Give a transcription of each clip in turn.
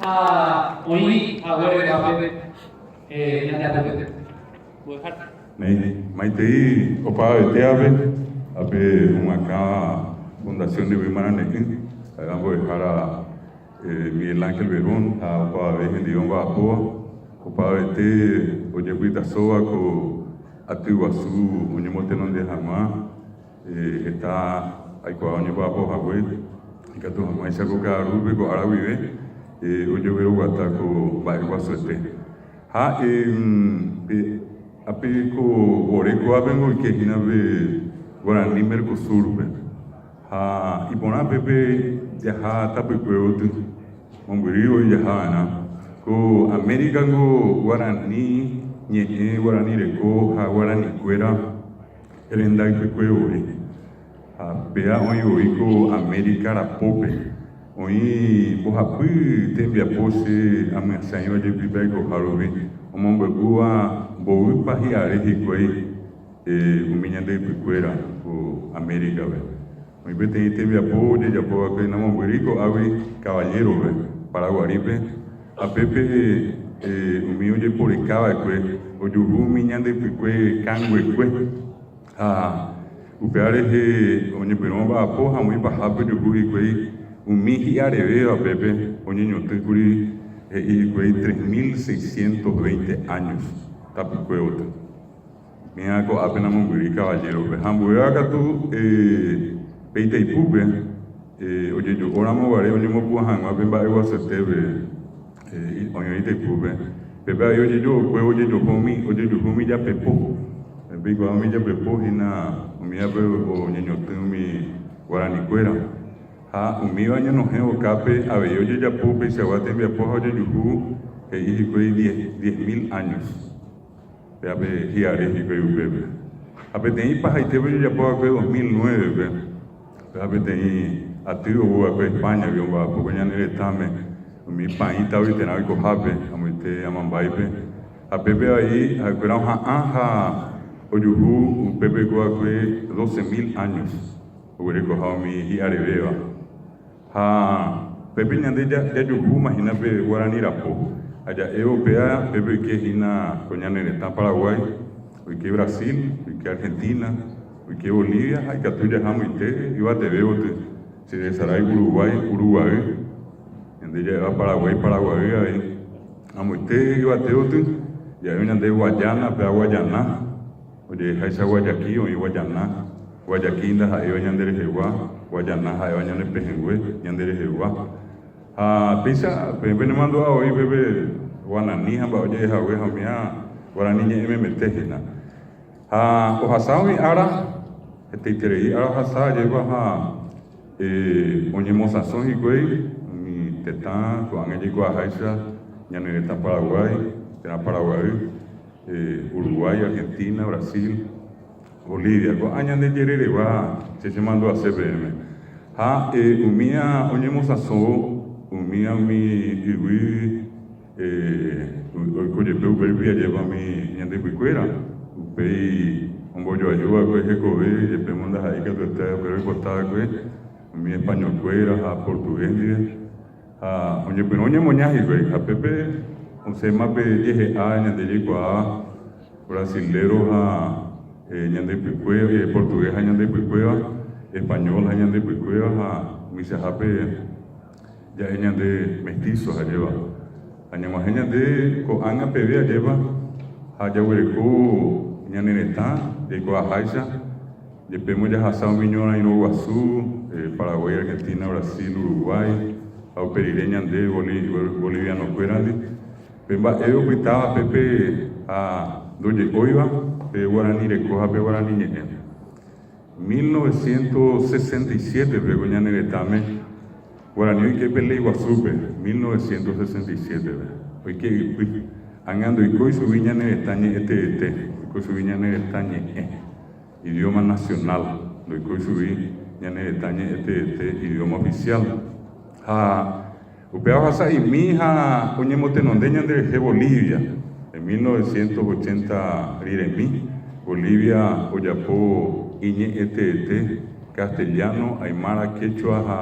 Oí agora gabe ñandeapupe. Maitei opa teave ape uma fundación de Wimaraneki vamos a dejar a Miguel Ángel Verón a opa vez en Bapoa opa vete oyeguita soa ko atuiguasu oñemotenon de Jamá está aikua oñepapo hagüe ikatu Jamá isako karupe ko arawive oyevero guata ko baiguasu este ha ape ko oreko abengo que hinabe Guarani Mercosur ha ipona pepe jaha tapuikueutu momburio jahana ko América go Guarani ñe'ẽ Guarani reko ha Guarani kuéra elenda ikuekueore ha pea oĩ oiko América rapope oĩ mbohapy tembiapose amyasãi ojepipe aikohárupi omombe'úva mboýpa hi'áre hikuái umi ñandepykuéra ko Américave oĩ peteĩ tembiapo ojejapóvape namombyry ko'águi Caballerove Paraguarípe apépe umi ojeporekava'ekue ojuhu umi ñandepykue kãnguekue ha upéva rehe oñepyrõ mba'apo ha muy pahápe ojuhu hikuái umi hi'arevéva pépe oñeñotỹkuri hikuái 3620 años tapykuevoty mira ko'ápe namombyry Caballerove ha mbu'éva katu peiteipúpe ojeju'óramo guare oñemopu'ãhag̃uápe mba'eguasuetépe oĩva itaipúpe pépe avei ojeju'okue ojejuhúmi japepo peikuaámi japepo hína umívape oñeñotỹ umi Guaranikuéra ha umíva ñanohẽ okápe avei ojejapo peichagua tembiapo ha ojejuhu he'i hikuái 10.000 años peape hi'áre hikuái upépe ha peteĩ pahaitépe ojejapóva'ekue 2009 pe pe'a peteĩ aty oúva'ekue España mba'apo ñane retãme umi paĩ tavýterã oikohápe amoite amambáipe ha pépe avei ha'ekuéra oha'ã ha ojuhu upépe ko'akue 12.000 años oguerekoha umi hi'arevéva ha pépe ñande jajuhu imaginape Guarani rapo aja'e opea pépe oike hína ko ñane retã Paraguay oike Brasil oike Argentina oike Bolivia ha ikatu jaha muite ivatevévoty Chile Uruguay ñande ja'éva Paraguay avei amoite ivatévoty ja'évo ñande Guayana pea Guayana ojehaicha Guayaquil oĩ Guayaquil ndaha'éva ñande rehegua Guayana ha'éva ñande pehẽngue ñande rehegua ha péicha pepe nemandu'a oĩ pépe Guanani ha mba'e oje'ehague ha umíva Guarani ñe'ẽmemete hína ha ohasa oĩ ára heteiterei ára ohasa ajépa ha oñemosãso hikuái umi tetã ko'ág̃a jaikuaaháicha ñane retã Paraguay térã Paraguay Uruguay Argentina Brasil Bolivia ko'ã ñande jereregua chechemandu'a CPM ha umíva oñemosãso umíva umi yvy oikojepe upérupi ajépa umi ñandepykuéra upéi ombojoajúva'ekue hekove jepémo ndaha'éi katuete upéi oipotava'ekue umi españolkuéra ha portugués ndive ha oñepyrõ oñemoña hikuái ha pépe osẽmápe jehe'a ñande jaikuaa brasilero ha ñandepykue portugués ha ñandepykuéva español ha ñandepykuéva ha michahápe ja'e ñande mestizos ajéva añamahẽ ñande ko'ág̃a peve ajéva ha jaguereko ñane retã jaikuaaháicha jepémo jahasa umi ñorairõ guasu Paraguay Argentina Brasil Uruguay ha uperire ñande bolivianokuérandi pe mba'e opytáva pépe ha ndoje'óiva pe Guarani reko ha pe Guarani ñe'ẽ 1967 pe ko ñane retãme Guarani oike Pelé Iguazúpe 1967 oike ipy ág̃a ndoiko isuvy ñane retã ñe'ẽteete oiko isuvy ñane retã ñe'ẽ idioma nacional ndoiko isuvy ñane retã ñe'ẽteete idioma oficial ha upéva hasa'imi ha oñemotenonde ñanderehe Bolivia en 1980 riremi Bolivia ojapo iñe'ẽteete castellano aymara quechua ha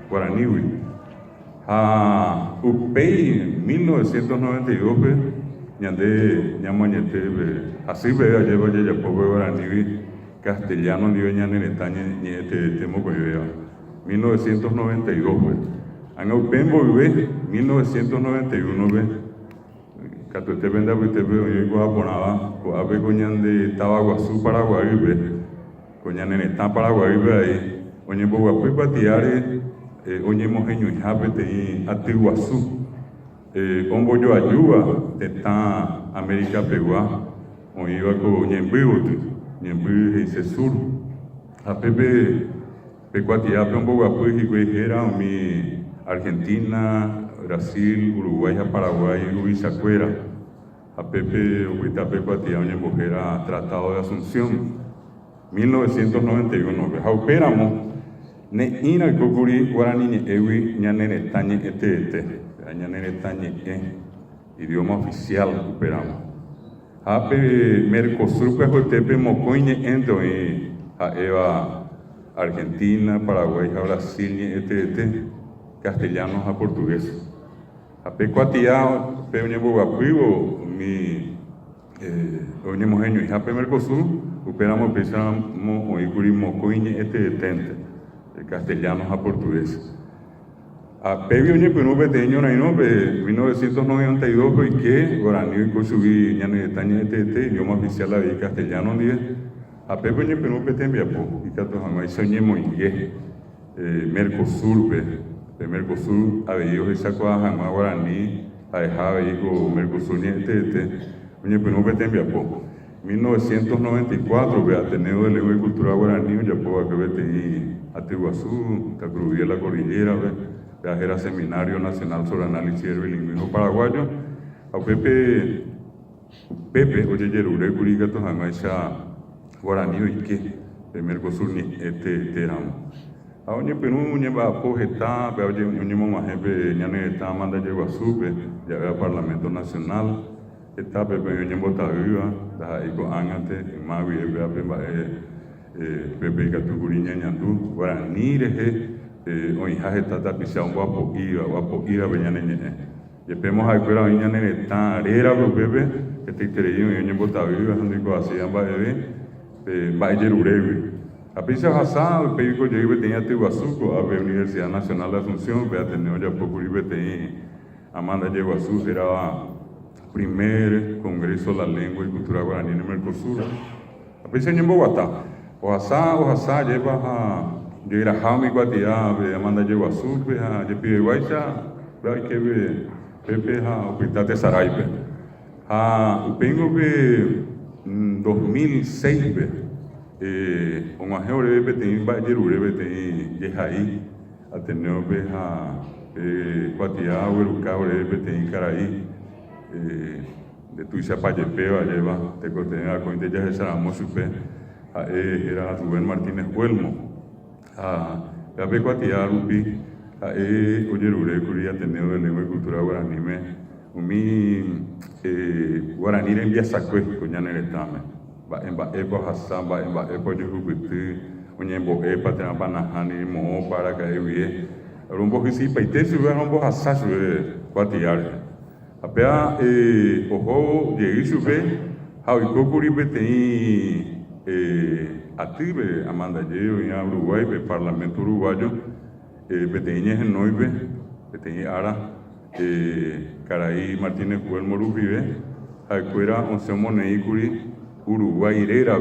guaranígui ha Upei 1992 ñande ñamañete así ve ayer vaya ya poco guaraní castellano ni veña nenetaña ni temo que vea 1992 anga upembo vive 1991 ve cato te venda te veo yo aponaba ko ave coñande Tabaguazú Paraguay ve coñane nenetá Paraguay ve ahí oñe boguapu patiare oñe mojeño japete Atiguazú ombo yo ayuda teta América Pegua o iba con ñembu ese sur a pepe pecuatia pombo guapo y era mi Argentina, Brasil, Uruguay, Paraguay, Ubisacuera a pepe ubita pecuatia ñembujera Tratado de Asunción 1991 jauperamos ne ina kokuri guarani ewi ñanene tañe ñanene tañe idioma oficial recuperamos. Ape Mercosur tepe mocoñe ento a Eva Argentina, Paraguay, a Brasil, castellanos a portugués. Ape cuatiao, pe uñebo guapivo, mi oñemojeño y ape Mercosur, recuperamos pensamos oicuri mocoñe tente, castellanos a portugués. A Pebio Ñepenu Beteño Naino, 1992, y que Guaraní y Cosubí, Ñanetaña, idioma oficial de castellano, a Pebio Ñepenu Betembiapo, y Catojamay, Soñemo y Mercosur, Mercosur, Abellos y Sacuajamá, Guaraní, Aejaba, Hijo, Mercosur, Ñepenu Betembiapo. 1994, Ateneo de Lengua y Cultura Guaraní, Yapoa, que Betení, Atiguazú, Tacrubía, la Cordillera, era Seminario Nacional sobre Análisis del Bilingüismo Paraguayo, a Pepe, oye, Yerure, Curiga, Tojamaisha, Guaraní, y que, de Mercosur, ni teramo. A oye, Perú, Ñeba, Pojeta, oye, Ñemo Majepe, Ñaneta, Manda Yeguazú, ya era Parlamento Nacional, está Pepe, Ñemo Taviva, Dajaiko Ángate, Mavi, Pepe, Catuguriña, Ñandú, Guaraní, hoy hace tata pisa un guapo iba veñane y pemos a escuela veñane tan arera bebé que te creí en bota viva digo así amba bebé baile urebe a pisa hasal peico yo tenía Tiguazú a Universidad Nacional de Asunción ve Ateneo ya poco iba tenía Amanda Yeguazú era primer congreso de la lengua y cultura guaraní en Mercosur a pisa en Bogotá o hasá lleva a yo era Jaime Guatia, Amanda Yeguazú, a Yepi Guaycha, vea que Pepe a Hospital de Saraipe. Vengo de 2006, un agente de Betén, Bayerure, Betén, Yejaí, Ateneo, Guatia, Hueruca, Betén, Caraí, de Tuisa Payepeo, lleva, te conté a Cointe de Saramo, supe, era Rubén Martínez Huelmo. La Pecuatia Rupi, Oyerure, Curia, Ateneo de Lengua y Cultura Guaraní, Guaraní en Viasacue, Coñan el Etame, en Baepo Hassan, en Baepo Yucupi, Oñembo Epa, Tenapanahani, Mo, para Caevie, Rumbo Hisipa, y te sube Rumbo Hassasu, Cuatiar. Apea, Ojo, llegué sube, Javico Curibete, active Amanda Yeo en Uruguay, el Parlamento Uruguayo, Beteñez en Noive, Beteñez Ara, Caraí Martínez Juel Morubive, Jacuera Once Moneicuri, Uruguay Irera,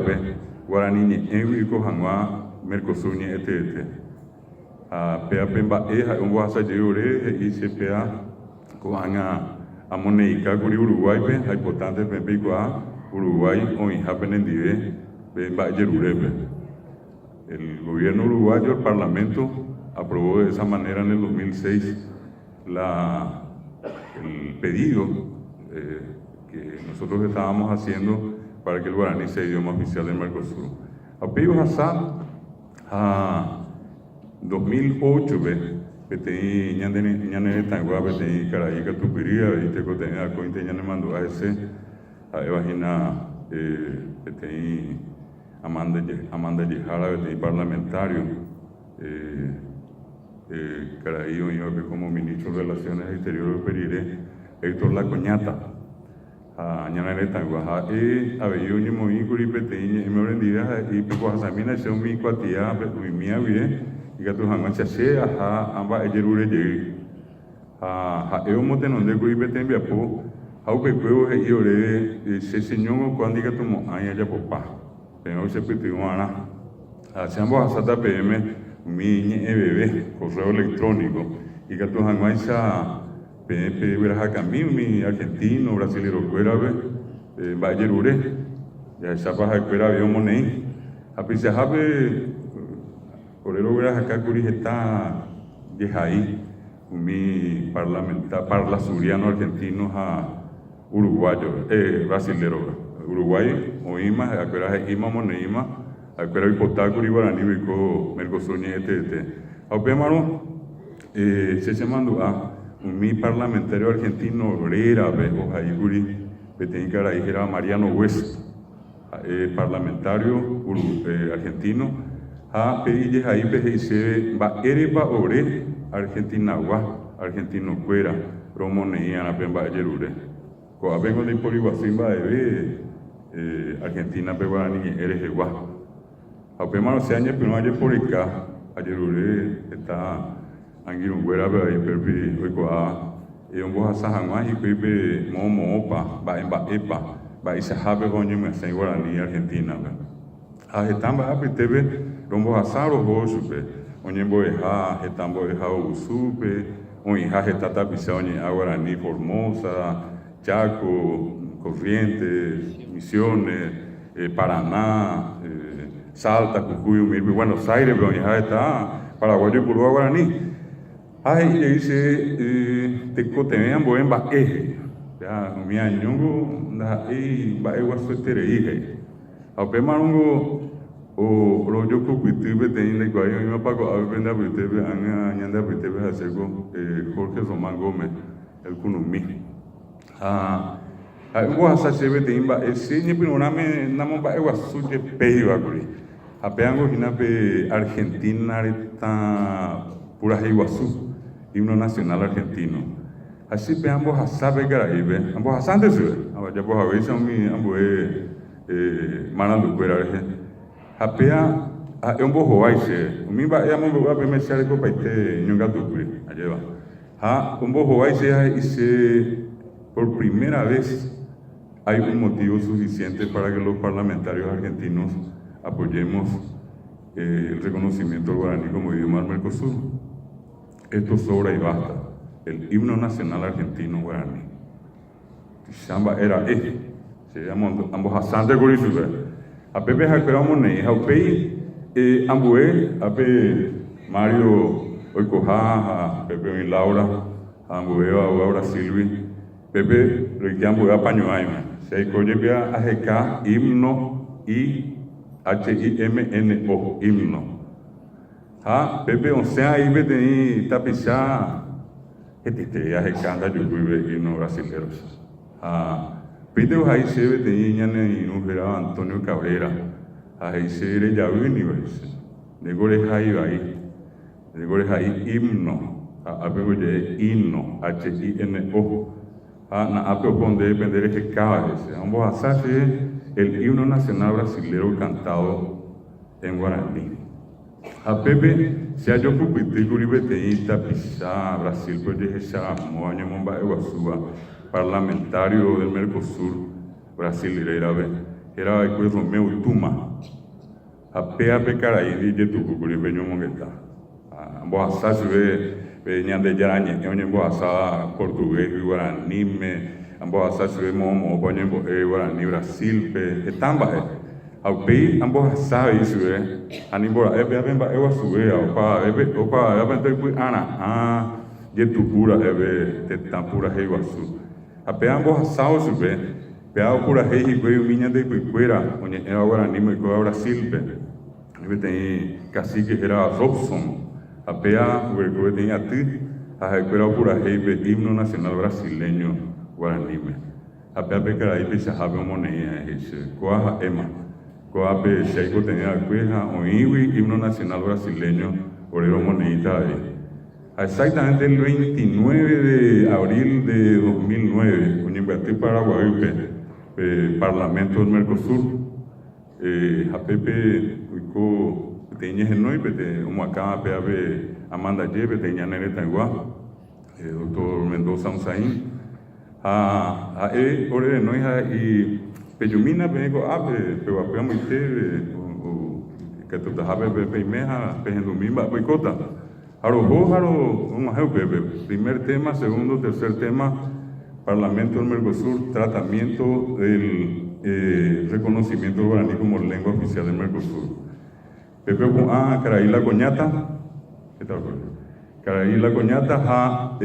Guaraní Enrico Janua, Mercosur a Pea Pemba Eja, un Guasa Yeure, y se Pea, Coanga a Moneica, Curi Uruguay, hay importante Pempicoa, Uruguay, o en Japenendive. El gobierno uruguayo, el Parlamento, aprobó de esa manera en el 2006 el pedido que nosotros estábamos haciendo para que el guaraní sea idioma oficial del Mercosur. Apellos a 2008, Betení ñane tangua, Betení Caraí, Catupiría, Betení Cotenea, Cointe ñane mandó a ese, a Evagina, Betení Amanda Yejara, Betení parlamentario, Caraío iba como ministro de Relaciones Exteriores de Perire, Héctor La Coñata. Ñana Netanguaja, había un muy curipeteño, y me aprendía, y pues Samina se un mi cuatía, pues mi había, y que tu jamás se hace, amba ejerure llegué. Eu motenon de curipeteño, biapo, au pecueo, y ore, se señor, cuando diga tu mo, aña ya popá, pero se petiwana. Hacemos hasta PM, mi bebé, correo electrónico, y que tu jamás PNP mi argentino, brasilero, cuérabe, Vallerure, ya esa paja cuérabe, yo money, a pesar de por el obra acá curi está de ahí, mi parlamentar, parla suriano argentino a uruguayo, brasilero, Uruguay, oíma, acuera ima moneima, acuera hipotaco y guaraní, bico, mercosuñe, Aupemaro, se mandó a mi parlamentario argentino Obrera, Bejo, Ayuri, Betencara, era Mariano West, parlamentario argentino, a Peille, ahí PGC, va Ereba Ore, Argentina, Argentino Cuera, Romoneía, la Pemba Yerure, Coabengo de Polibasimba, Argentina, Peguani, Erejeguá. Aupemano se añe, pero no hay por acá, Ayerure está. Angirun guera be perpi oikoa un bohasaha más y pepe momo opa ba emba epa ba isahabe gonye me sen guarani Argentina be etamba apetebe rombo hasaro ho supe onye boeha etambo eha usupe onye ha etata pisoni guarani Formosa, Chaco, Corrientes, Misiones, Paraná, Salta, Cucuyo, Buenos Aires, onye ha está Paraguayo y Uruguay guaraní. Ay, le dice, te cotemean buen baeje. Ya, mi año, da ahí, baegua suetere hije. Aunque manungo, o lo yo cucuitube tenía el guayo, y me pago a ver la britebe, añanda britebe a seco, Jorge Román Gómez, el Cunumí. Un guasa se ve timba, ese ni pinoname, namo baegua suche peiva, guri. Apeango hinape Argentina, está pura Iguazú. Himno nacional argentino. Así pe ambos asabe garaibe, ambos asantes sube. Ya pues a veces ambos manando cuera. Apea ambos hoaise. Mi va ya mo va primer sale ko paite nyunga tukuri. Allá va. Ambos hoaise hice por primera vez hay un motivo suficiente para que los parlamentarios argentinos apoyemos el reconocimiento del guaraní como idioma del Mercosur. Esto sobra y basta. El himno nacional argentino guaraní. Samba era se llama ambos asante Gurisube. A Pepe Jaqueramo Ney, a Pepe Ambue, a Pepe Mario Oikoja, a Pepe Laura, a Ambue, a Laura Silvi, Pepe Riquiambue, a Pañoaima. Se hay coyepia a GK, himno y HIMNO, himno. Pepe, sea ahí me tenía tapizá, te ya se canta yo vive y no brasileros. Pide ahí se ve tenía y no era Antonio Cabrera, ahí se era ya vini ves. De gore ahí himno, apego de himno, HINO. Na apego donde depender de que cada vez. Ambos hacerse el himno nacional brasilero cantado en guaraní. A Pepe se halló Cupiti, Curibeteíta, Pizá, Brasil, pues de Xaramoña, Momba, Eguazúa, parlamentario del Mercosur, Brasil, era el Romeo Tuma, a P.A.P. Caraí, de tu Curibeño Mongueta, a Boazá, se ve, Ñan de Yaraña, en Boazá, portugués, guaraní, a Boazá, se ve, Momo, guaraní, Brasil, Etamba, Aupei ambos sabe isso anibora bemba eu sube opa bemba tu ana de tupura te tampura Iguaçu ape ambos sao sube pe pura rei veio minha de Piqueira onde era agora anima que agora Brasil pe tem cacique era Robson ape o tem ati a recuperar pura rei himno nacional brasileño guaraní ape carai pe sabe moneia esse coa ema Coape Checo tenía cueja o himno nacional brasileño, Orero Monita, exactamente el 29 de abril de 2009, con Invertir Paraguay, Parlamento del Mercosur, a Pepe, Uico, tenía el noi, como acá, Pepe, Amanda Yebe, tenía Nere Taiwá, doctor Mendoza Unzaín, a ore de noi, y Peyumina, vengo a Pepe, Moite, que tu tajabe, Pepe, Meja, Pejendumimba, Boicota. Primer tema, segundo, tercer tema, Parlamento del Mercosur, tratamiento del reconocimiento del guaraní como lengua oficial del Mercosur. Pepe Caraí la Coñata, ¿qué tal? Caraí la Coñata,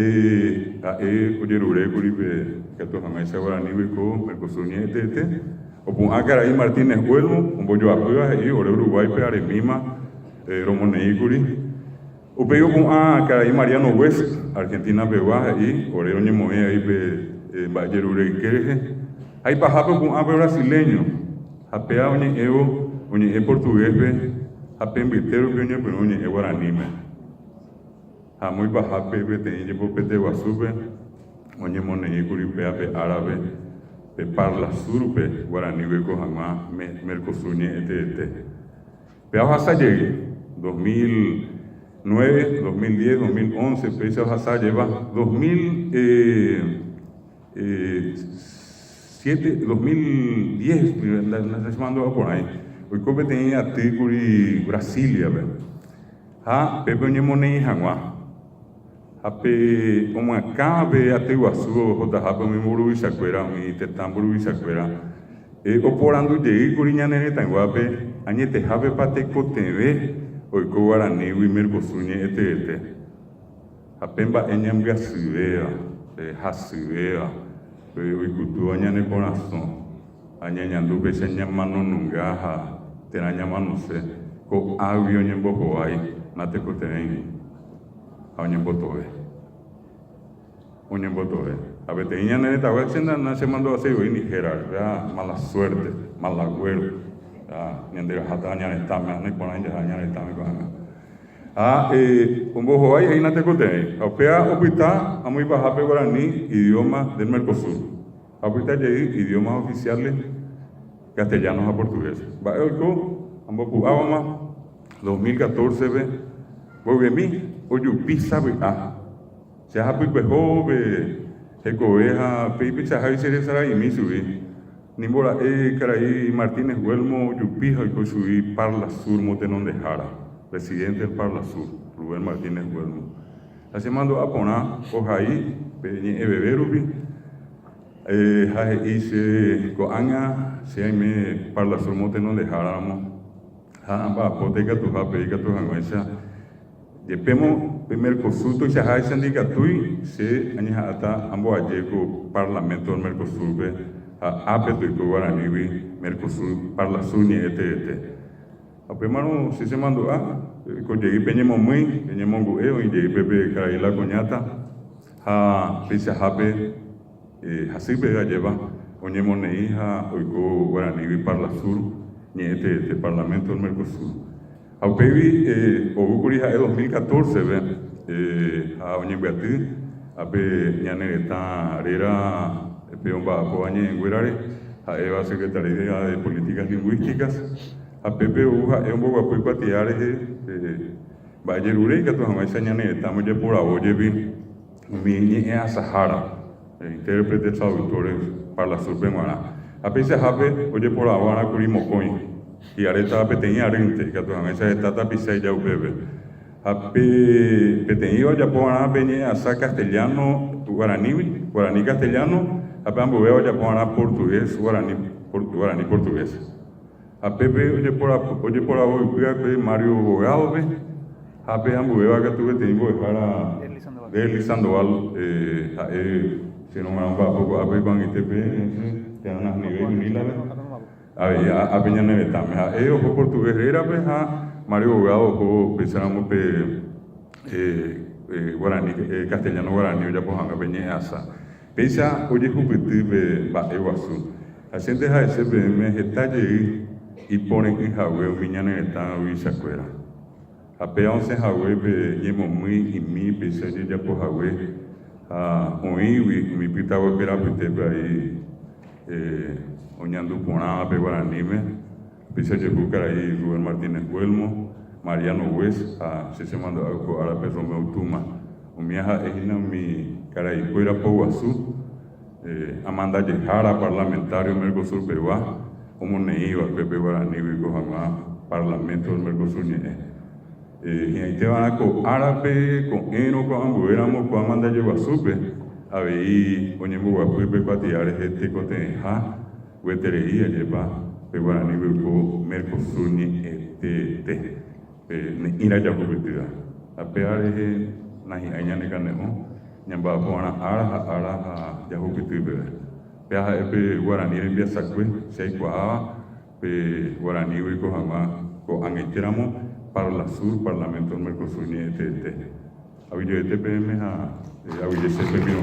Oyerure, Curibe, que tu jamás guaraní, Mercosur, Niete, o Caraí Martínez Huelmo, un bollo apoyo ahí, Ore Uruguay, Pearemima, Romonei Curi. Upeo con Caraí Mariano West, Argentina Peguaje ahí, Oreo Ñemoé ahí Valle Urequereje. Ahí pajapo con brasileño, apea oñe evo, oñe portugués, ape invitero peño, pero oñe guaraní. A muy pajape, teñe popete guasupe, oñe moneí curipea pe árabe, pe parla surpe, guaraní beco jamás, Mercosur este. Pea Hasayegui, 2009, 2010, 2011, Pesa Hasá lleva 2007, 2010, la semana por ahí. Hoy cope tenía Ticuri, Brasilia, Pepe Ñemonei Hanguá. Como acá ve a Teguazú, Jotajapo, mi muru y sacuera, mi tetamburu y sacuera. Oporando llegué Curiñanere Tanguape, Añete Jape Pateco TV. Hoy con guaraní y Mercosur este. Apemba eñam gasivea, hasivea, hoy kutu añane corazón, añañandu pese ñamano nungaja, terañamano se, co avio ñembojo ahí, nate coterein, a ñembotoe. Uñembotoe. A veces ñane tawa senda se mandó a hacer hoy Nigeria, mala suerte, mal agüero. Ñandera hataña estame, no por ahí ya estame con un bojo ahí no te conté. Opea opita a muy baja guaraní, idioma del Mercosur. Opita llegué idiomas oficiales castellanos a portugués. Va elko, ambos cubábamos 2014 ve, voy mí, oyupi sabe se ha pipejo ve, ecoeja, pipi se ha y mi subí. Nimbora Caraí Martínez Huelmo, Yupija y Cosuí, Parla Sur, Motenón de Jara, presidente del Parla Sur, Rubén Martínez Huelmo. Así mando a poner, Ojaí, Beberubi, Jae Coanga, Seime, Parla Sur, Motenón de Jara, Amba, Poteca, tu Japeica, tu Janguesa. Yepemo, Mercosur, y Sahai Sandicatui, se añajata, Ambo Ayeco, Parlamento del Mercosur, Apeto y Guaraní, Mercosur, Parla Sur, este. Apemano, si se mandó con llegué Peñemo Muy, Peñemo Gueo y llegué Pepe Caraí la Coñata, Pisa Jape, Jasipe Galleva, Oñemo Neija, Oigo Guaraní, Parla Sur, este Parlamento del Mercosur. Aupevi, Ogucurija 2014, a Oñembeatí, Ape Ñanereta, Arera, Peomba Coañe en Guerare, a Eva Secretaría de Políticas Lingüísticas, a Pepe Uja, un poco apoyo patiares, Valle Ureca, tu jamás señané, estamos ya por ahoye, mi a Sahara, intérprete traductores para la surpemana. A Pese Jape, oye por ahora Curimocoin, y Areta Peteña Arente, que tu jamás está tapicea ya Ubebe. A Peteño ya por ahora venía a Sa castellano, guaraní castellano, a Pamboveo ya por portugués, guaraní portugués. A Pepe oye por ahora Mario Bogado, a Pepe Pamboveo que tuve tiempo de para Derli Sandoval, si no me han poco a Pepe con este te dan a nivel Milave, a Peña Nevetame, a ellos portugués era a Mario Bogado, pensamos guaraní, castellano guaraní, ya por Hanga Peña Asa. Pesa oye Jupiter va Eguazú. Asciende a ese BM detalle y ponen en Jahueo, Miñana en el Tano y Sacuera. Apea once hawe pe yemo muy y mi pisa ya po hawe oiwi mi pita wa pera pite pe ahí oñandu pona pe guaranime pisa je bucara ahí Rubén Martínez Huelmo Mariano West se mando algo a la pe Romeo Tuma umiaja ejina mi cara y fuera po guasu Amanda Yejara parlamentario Mercosur Peruá como neiva pepe guaraniwe ko hama parlamento del Mercosur y ahí te van a con árabe, con eno, con ambuéramos, con amanda lleva supe, a ver, oye, me voy a poder patiar este coteja, huetería, lleva, pero a nivel con Mercosur ni este, ni ira ya publicidad. A pear es nahi aña ne canemo, nyamba pona ara ya publicidad. Peaja epe guarani envía sacue, se igual, pe guarani y cojama, con angeteramo. Para la sur, Parlamento del Mercosur, ni este. Había PM, había ese pepino,